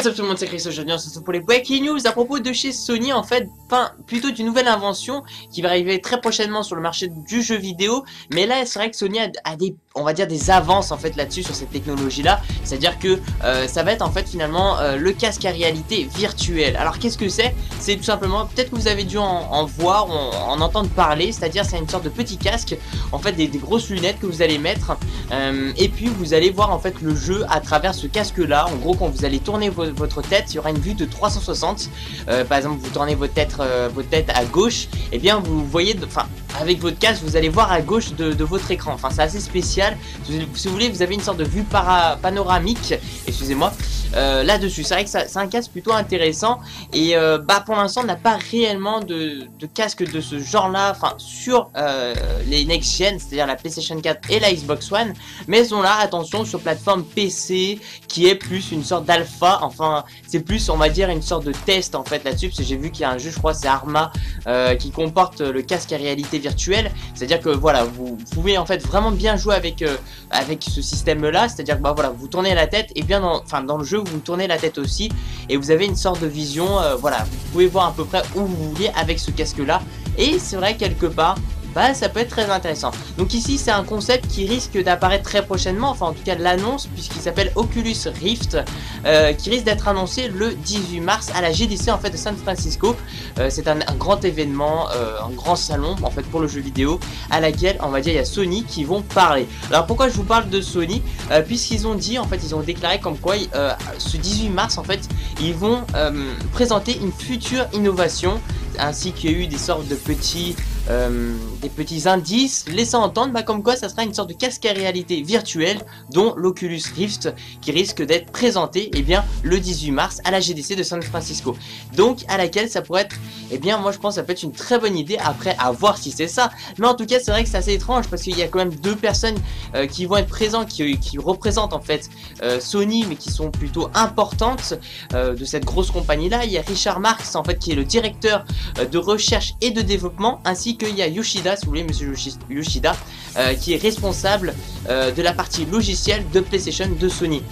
What's up tout le monde, c'est Chris. Aujourd'hui on se retrouve pour les breaking news à propos de chez Sony, en fait, enfin plutôt d'une nouvelle invention qui va arriver très prochainement sur le marché du jeu vidéo. Mais là c'est vrai que Sony a des, on va dire, des avances en fait là-dessus, sur cette technologie là. C'est à dire que ça va être en fait finalement le casque à réalité virtuelle. Alors qu'est-ce que c'est? C'est tout simplement, peut-être que vous avez dû en voir, en entendre parler. C'est à dire c'est une sorte de petit casque, en fait des grosses lunettes que vous allez mettre, et puis vous allez voir en fait le jeu à travers ce casque là. En gros, quand vous allez tourner votre tête, il y aura une vue de 360. Par exemple, vous tournez votre tête à gauche, et bien vous voyez, enfin avec votre casque vous allez voir à gauche de votre écran. Enfin c'est assez spécial. Si vous voulez, vous avez une sorte de vue panoramique, excusez-moi, là-dessus. C'est vrai que c'est un casque plutôt intéressant. Et bah pour l'instant on n'a pas réellement de casque de ce genre là, enfin sur les next gen, c'est-à-dire la PlayStation 4 et la Xbox One. Mais ils sont là, attention, sur plateforme PC, qui est plus une sorte d'alpha. Enfin c'est plus, on va dire, une sorte de test en fait là-dessus, parce que j'ai vu qu'il y a un jeu, je crois c'est Arma, qui comporte le casque à réalité virtuelle. C'est-à-dire que voilà, vous pouvez en fait vraiment bien jouer avec ce système là. C'est-à-dire que bah voilà, vous tournez la tête, et bien dans le jeu vous tournez la tête aussi, et vous avez une sorte de vision, voilà, vous pouvez voir à peu près où vous voulez avec ce casque là. Et c'est vrai, quelque part, bah ça peut être très intéressant. Donc ici c'est un concept qui risque d'apparaître très prochainement, enfin en tout cas de l'annonce, puisqu'il s'appelle Oculus Rift, qui risque d'être annoncé le 18 mars à la GDC en fait de San Francisco. C'est un grand événement, un grand salon en fait pour le jeu vidéo, à laquelle on va dire il y a Sony qui vont parler. Alors pourquoi je vous parle de Sony? Puisqu'ils ont dit, en fait ils ont déclaré comme quoi ce 18 mars en fait ils vont présenter une future innovation, ainsi qu'il y a eu des sortes de des petits indices laissant entendre comme quoi ça sera une sorte de casque à réalité virtuelle, dont l'Oculus Rift, qui risque d'être présenté le 18 mars à la GDC de San Francisco. Donc à laquelle ça pourrait être, moi je pense que ça peut être une très bonne idée, après à voir si c'est ça. Mais en tout cas c'est vrai que c'est assez étrange, parce qu'il y a quand même deux personnes qui vont être présentes, qui représentent en fait Sony, mais qui sont plutôt importantes de cette grosse compagnie là. Il y a Richard Marx en fait, qui est le directeur de recherche et de développement, ainsi qu'il y a Yoshida, si vous voulez, monsieur Yoshida, qui est responsable de la partie logicielle de PlayStation de Sony.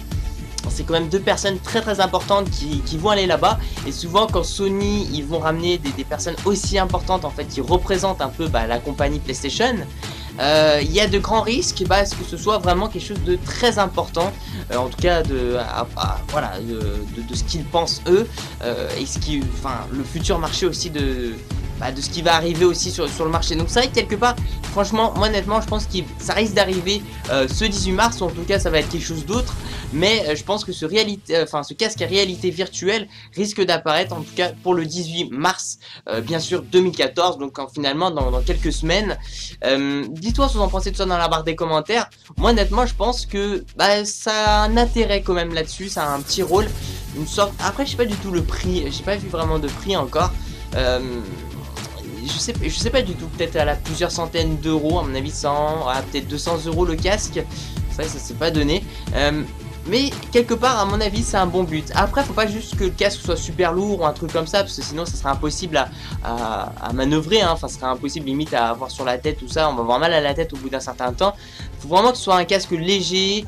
C'est quand même deux personnes très importantes qui vont aller là-bas. Et souvent quand Sony ils vont ramener des personnes aussi importantes en fait, qui représentent un peu la compagnie PlayStation, il y a de grands risques à ce que ce soit vraiment quelque chose de très important, en tout cas voilà, de ce qu'ils pensent eux, et le futur marché aussi de ce qui va arriver aussi sur le marché. Donc c'est vrai que quelque part, franchement, moi honnêtement je pense que ça risque d'arriver ce 18 mars, ou en tout cas ça va être quelque chose d'autre. Mais je pense que ce casque à réalité virtuelle risque d'apparaître, en tout cas pour le 18 mars, bien sûr 2014, donc finalement dans quelques semaines. Dites-moi ce que vous en pensez de ça dans la barre des commentaires. Moi honnêtement je pense que ça a un intérêt quand même là-dessus, ça a un petit rôle, une sorte. Après je sais pas du tout le prix, j'ai pas vu vraiment de prix encore. Je sais pas du tout, peut-être à plusieurs centaines d'euros, à mon avis 100, peut-être 200 euros le casque, ça s'est pas donné. Mais quelque part à mon avis c'est un bon but. Après faut pas juste que le casque soit super lourd ou un truc comme ça, parce que sinon ça serait impossible à manœuvrer, hein. Enfin ça serait impossible limite à avoir sur la tête, tout ça, on va avoir mal à la tête au bout d'un certain temps. Faut vraiment que ce soit un casque léger,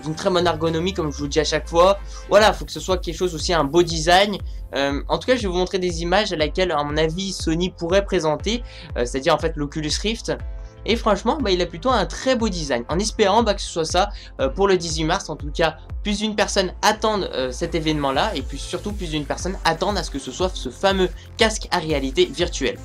d'une très bonne ergonomie, comme je vous le dis à chaque fois. Voilà, faut que ce soit quelque chose aussi, un beau design. En tout cas je vais vous montrer des images à laquelle à mon avis Sony pourrait présenter, c'est-à-dire en fait l'Oculus Rift. Et franchement il a plutôt un très beau design, en espérant que ce soit ça pour le 18 mars. En tout cas plus d'une personne attendent cet événement là, et puis surtout plus d'une personne attendent à ce que ce soit ce fameux casque à réalité virtuelle.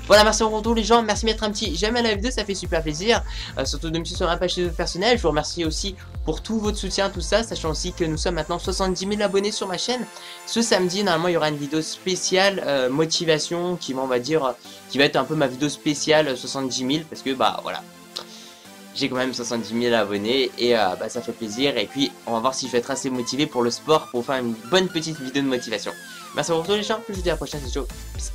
Voilà, merci pour tout les gens, merci de mettre un petit j'aime à la vidéo, ça fait super plaisir, surtout de me suivre sur ma page personnelle. Je vous remercie aussi pour tout votre soutien, tout ça, sachant aussi que nous sommes maintenant 70 000 abonnés sur ma chaîne. Ce samedi, normalement, il y aura une vidéo spéciale motivation qui va être un peu ma vidéo spéciale 70 000, parce que voilà, j'ai quand même 70 000 abonnés, et ça fait plaisir. Et puis on va voir si je vais être assez motivé pour le sport, pour faire une bonne petite vidéo de motivation. Merci pour tout les gens, je vous dis à la prochaine, c'est chaud. Peace.